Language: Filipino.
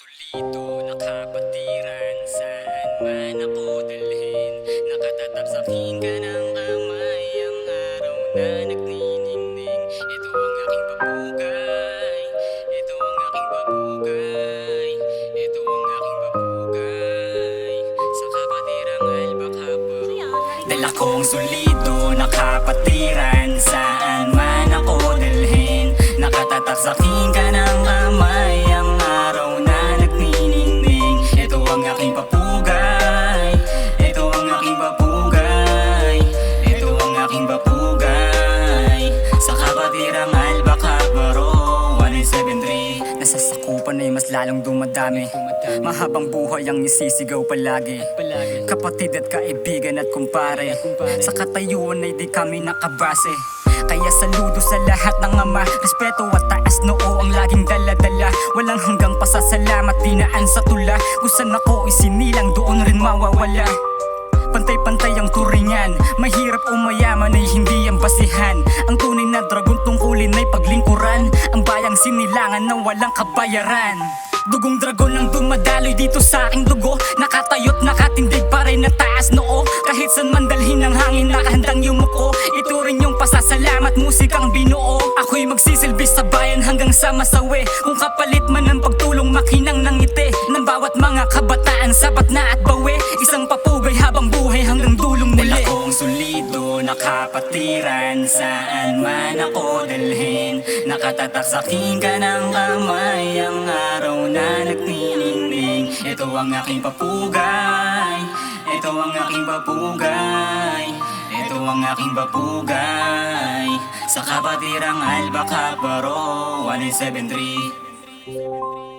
solido, nakapatiran, saan man ako dalhin. Nakatatak sa aking kanang kamay, ang araw na nagniningning. Ito ang aking papugay, ito ang aking papugay, ito ang aking papugay. Sa kapatirang albakabaro, dala kong solido, nakapatiran, saan man ako dalhin. Nakatatak sa aking kanang kamay, ang araw na nagniningning. Ito ang aking papugay, ito ang aking papugay, ito ang aking papugay. Sa kapatirang albakabaro, 1973. Nasasakupan ay mas lalong dumadami. Mahabang buhay ang isisigaw palagi. Kapatid at kaibigan at kumpare, sa katayuan ay di kami nakabase. Kaya saludo sa lahat ng ama, respeto at taas noo ang laging dala-dala. Walang hanggang pasasalamat, dinaan sa tula. Kung saan ako isinilang, doon rin mawawala. Pantay-pantay ang turingan, mahirap o mayaman ay hindi ang basihan. Ang tunay na dragon tungkulin ay paglingkuran, ang bayang sinilangan na walang kabayaran. Dugong dragon ang dumadaloy dito sa aking dugo, nakatayo't nakatindig pa rin na taas noo. Kahit saan man dalhin ng hangin, nakahandang yumuko. Ito rin yung pasasalamat, musikang binuo. Ako'y magsisilbi sa bayan hanggang sa masawi. Kung kapalit man ng pagtulong, makinang ng ngiti ng bawat mga kabataan, sapat na at bawi. Isang papugay habang buhay hanggang dulong muli. Dala kong solido, nakapatiran, saan man ako dalhin. Nakatatak sa aking kanang kamay, ang araw na nagniningning. Ito ang aking papugay, ito ang aking papugay, ito ang aking papugay. Sa kapatirang albakabaro, 1973.